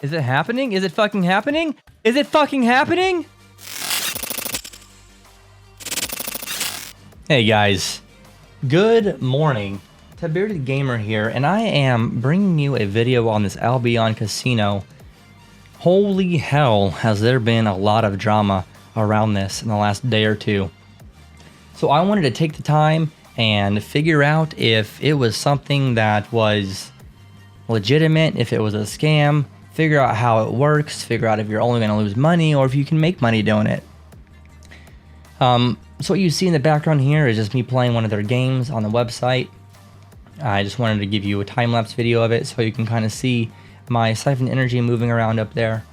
Is it happening? Is it fucking happening? Is it fucking happening? Hey guys, good morning. Tehbeardedgamer here, and I am bringing you a video on this Albion casino. Holy hell, has there been a lot of drama around this in the last day or two. So I wanted to take the time and figure out if it was something that was legitimate, if it was a scam, figure out how it works, figure out if you're only going to lose money or if you can make money doing it. So what you see in the background here is just me playing one of their games on the website. I just wanted to give you a time-lapse video of it so you can kind of see my siphon energy moving around up there.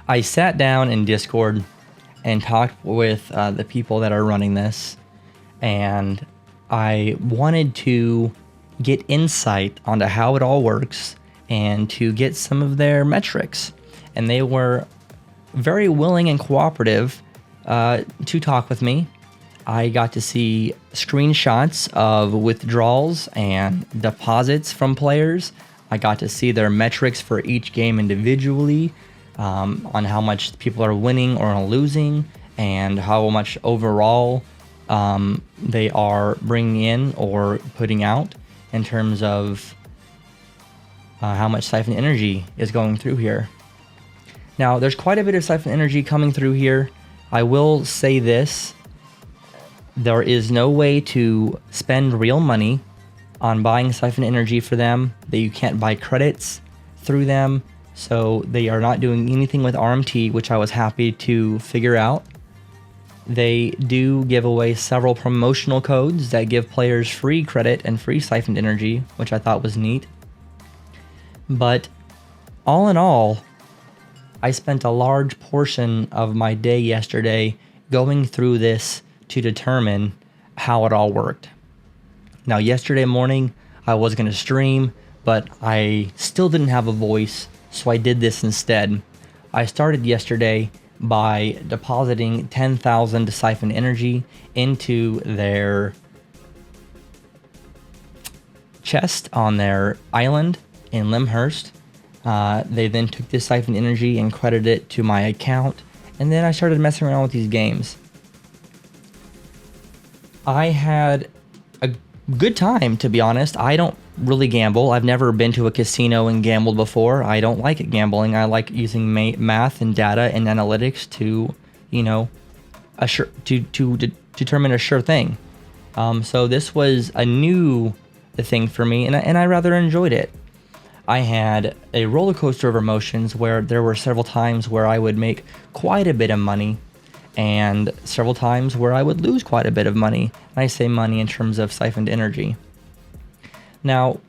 I sat down in Discord and talked with the people that are running this, and I wanted to get insight onto how it all works and to get some of their metrics. And they were very willing and cooperative to talk with me. I got to see screenshots of withdrawals and deposits from players. I got to see their metrics for each game individually, on how much people are winning or losing, and how much overall they are bringing in or putting out in terms of how much siphon energy is going through here. Now, there's quite a bit of siphon energy coming through here. I will say this. There is no way to spend real money on buying siphon energy for them. That you can't buy credits through them. So they are not doing anything with RMT, which I was happy to figure out. They do give away several promotional codes that give players free credit and free siphoned energy, which I thought was neat. But all in all, I spent a large portion of my day yesterday going through this to determine how it all worked. Now, yesterday morning, I was going to stream, but I still didn't have a voice, so I did this instead. I started yesterday by depositing 10,000 siphon energy into their chest on their island in Limhurst. They then took this siphon energy and credited it to my account, and then I started messing around with these games. I had a good time, to be honest. I don't really gamble. I've never been to a casino and gambled before. I don't like gambling. I like using math and data and analytics to, determine a sure thing. So this was a new thing for me, and I rather enjoyed it. I had a roller coaster of emotions where there were several times where I would make quite a bit of money, and several times where I would lose quite a bit of money. And I say money in terms of siphoned energy. Now,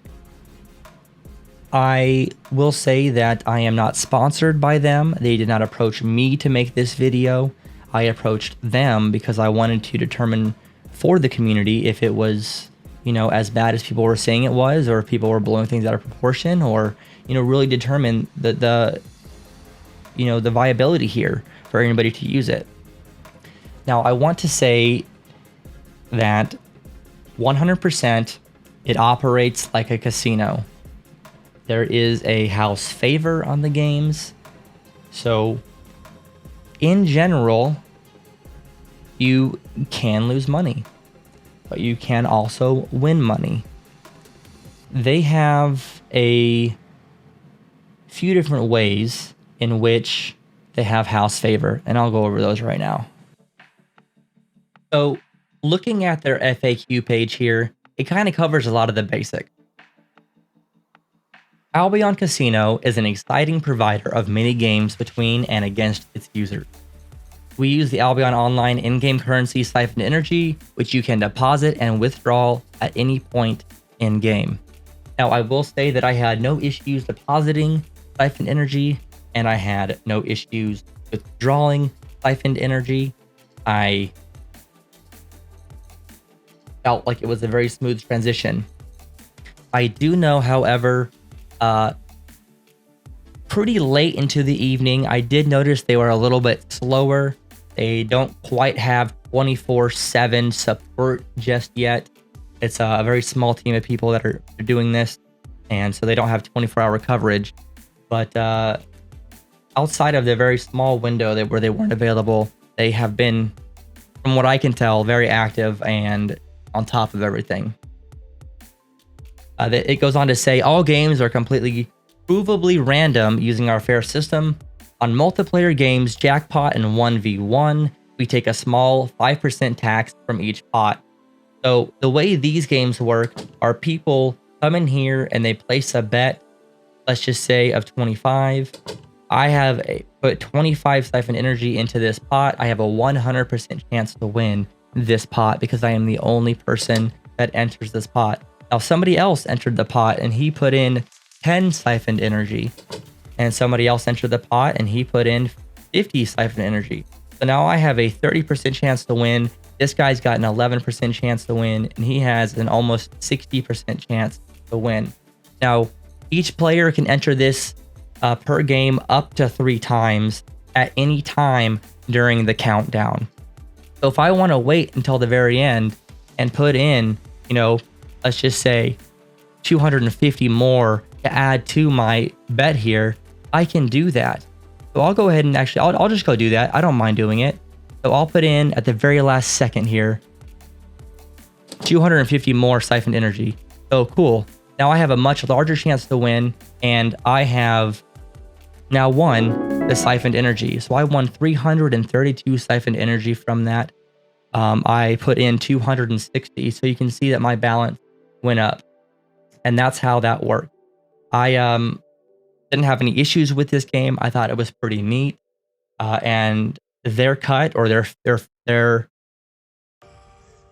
I will say that I am not sponsored by them. They did not approach me to make this video. I approached them because I wanted to determine for the community if it was, as bad as people were saying it was, or if people were blowing things out of proportion, or, really determine the viability here for anybody to use it. Now, I want to say that 100% it operates like a casino. There is a house favor on the games. So, in general, you can lose money, but you can also win money. They have a few different ways in which they have house favor, and I'll go over those right now. So, looking at their FAQ page here, it kind of covers a lot of the basic. Albion Casino is an exciting provider of mini games between and against its users. We use the Albion Online in-game currency siphoned energy, which you can deposit and withdraw at any point in-game. Now, I will say that I had no issues depositing siphoned energy, and I had no issues withdrawing siphoned energy. I felt like it was a very smooth transition. I do know, however, pretty late into the evening, I did notice they were a little bit slower. They don't quite have 24/7 support just yet. It's a very small team of people that are doing this. and so they don't have 24-hour coverage. But outside of the very small window where they weren't available, they have been, from what I can tell, very active and on top of everything. It goes on to say, all games are completely provably random using our fair system. On multiplayer games, jackpot and 1v1, we take a small 5% tax from each pot. So the way these games work are people come in here and they place a bet, let's just say of 25. I have put 25 siphon energy into this pot. I have a 100% chance to win this pot because I am the only person that enters this pot. Now somebody else entered the pot and he put in 10 siphoned energy, and somebody else entered the pot and he put in 50 siphoned energy. So now I have a 30% chance to win. This guy's got an 11% chance to win, and he has an almost 60% chance to win. Now, each player can enter this per game up to 3 times at any time during the countdown. So if I want to wait until the very end and put in, let's just say 250 more to add to my bet here, I can do that. So I'll go ahead and I'll just go do that. I don't mind doing it. So I'll put in at the very last second here, 250 more siphoned energy. So cool. Now I have a much larger chance to win, and I have now won the siphoned energy. So I won 332 siphoned energy from that. I put in 260. So you can see that my balance went up, and that's how that worked. I didn't have any issues with this game. I thought it was pretty neat. And their cut, or their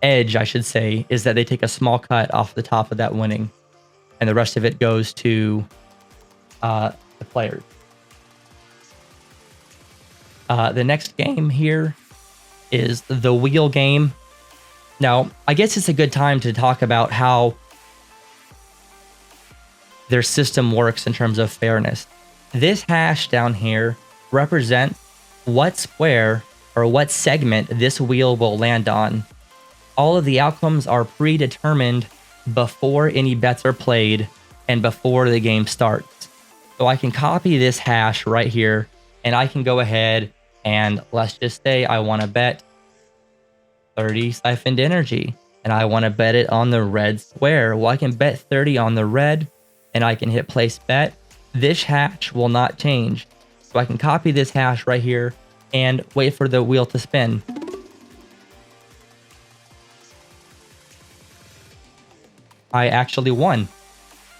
edge, I should say, is that they take a small cut off the top of that winning, and the rest of it goes to the players. The next game here is the wheel game. Now, I guess it's a good time to talk about how their system works in terms of fairness. This hash down here represents what square or what segment this wheel will land on. All of the outcomes are predetermined before any bets are played and before the game starts. So I can copy this hash right here, and I can go ahead and let's just say I want to bet 30 siphoned energy, and I want to bet it on the red square. Well, I can bet 30 on the red, and I can hit place bet. This hash will not change. So I can copy this hash right here and wait for the wheel to spin. I actually won.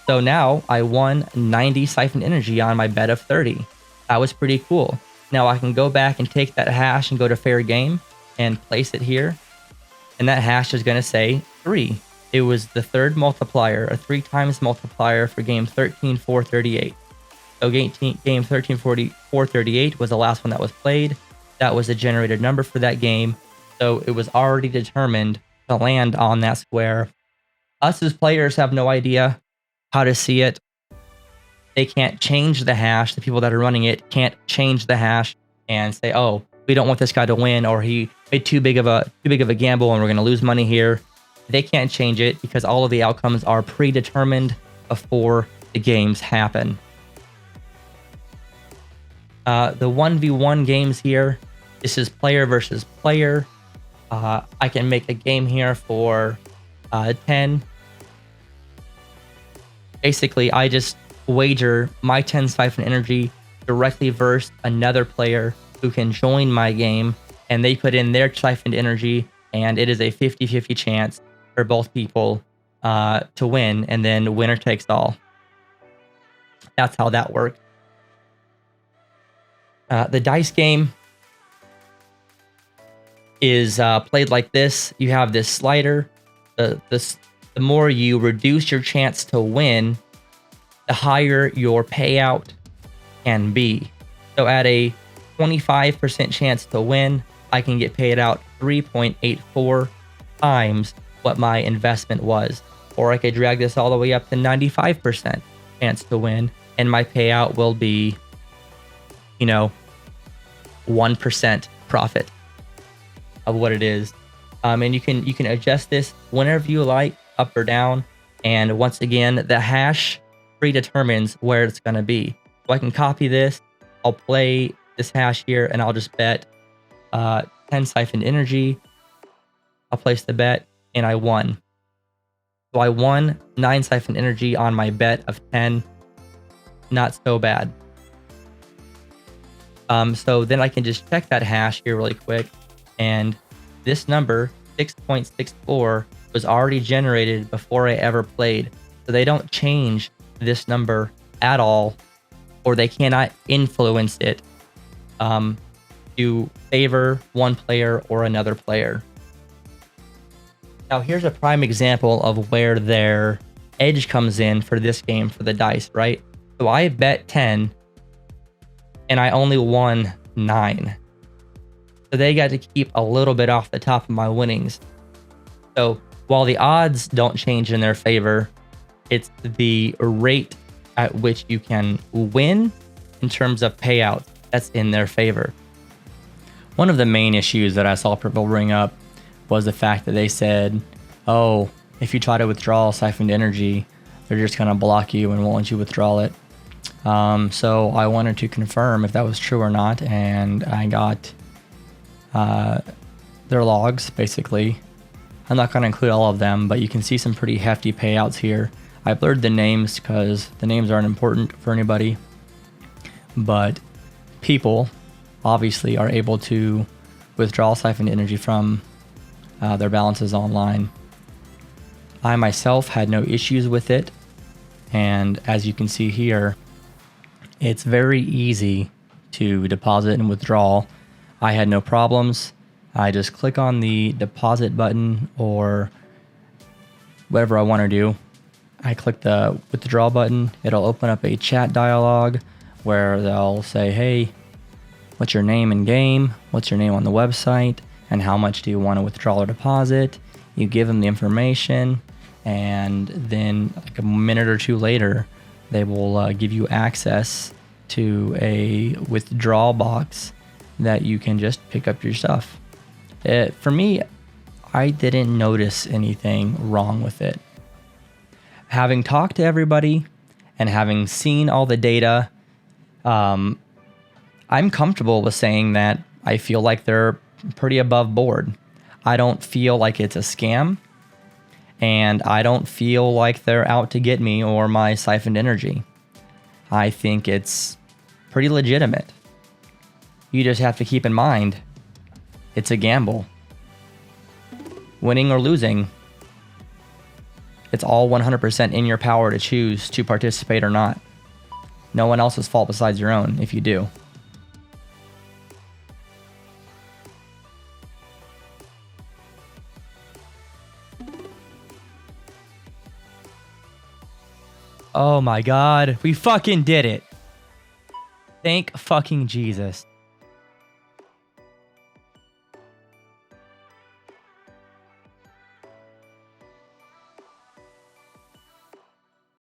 So now I won 90 siphon energy on my bet of 30. That was pretty cool. Now I can go back and take that hash and go to fair game and place it here. And that hash is going to say 3. It was the third multiplier, a 3 times multiplier for game 13-438. So game 13-438 was the last one that was played. That was the generated number for that game. So it was already determined to land on that square. Us as players have no idea how to see it. They can't change the hash. The people that are running it can't change the hash and say, oh, we don't want this guy to win, or he made too big of a gamble and we're going to lose money here. They can't change it because all of the outcomes are predetermined before the games happen. The 1v1 games here, this is player versus player. I can make a game here for 10. Basically, I just wager my 10 siphon energy directly versus another player who can join my game, and they put in their siphoned energy, and it is a 50-50 chance for both people to win, and then winner takes all. That's how that works. The dice game is played like this. You have this slider. The more you reduce your chance to win, the higher your payout can be. So at a 25% chance to win, I can get paid out 3.84 times what my investment was. Or I could drag this all the way up to 95% chance to win, and my payout will be, 1% profit of what it is. And you can adjust this whenever you like, up or down. And once again, the hash predetermines where it's going to be. So I can copy this, I'll play this hash here, and I'll just bet 10 siphoned energy. I'll place the bet, and I won. So I won 9 siphoned energy on my bet of 10. Not so bad. So then I can just check that hash here really quick, and this number 6.64 was already generated before I ever played. So they don't change this number at all, or they cannot influence it to favor one player or another player. Now here's a prime example of where their edge comes in for this game for the dice, right? So I bet 10 and I only won 9. So they got to keep a little bit off the top of my winnings. So while the odds don't change in their favor, it's the rate at which you can win in terms of payouts that's in their favor. One of the main issues that I saw people bring up was the fact that they said, oh, if you try to withdraw siphoned energy, they're just going to block you and won't let you withdraw it. So I wanted to confirm if that was true or not, and I got their logs, basically. I'm not going to include all of them, but you can see some pretty hefty payouts here. I blurred the names because the names aren't important for anybody, but people obviously are able to withdraw siphoned energy from their balances online. I myself had no issues with it, and as you can see here, it's very easy to deposit and withdraw. I had no problems. I just click on the deposit button or whatever I want to do. I click the withdraw button. It'll open up a chat dialog where they'll say, hey, what's your name in game? What's your name on the website? And how much do you want to withdraw or deposit? You give them the information, and then like a minute or two later, they will give you access to a withdrawal box that you can just pick up your stuff. For me, I didn't notice anything wrong with it. Having talked to everybody and having seen all the data, I'm comfortable with saying that I feel like they're pretty above board. I don't feel like it's a scam, and I don't feel like they're out to get me or my siphoned energy. I think it's pretty legitimate. You just have to keep in mind, it's a gamble. Winning or losing, it's all 100% in your power to choose to participate or not. No one else's fault besides your own if you do. Oh my god, we fucking did it. Thank fucking Jesus.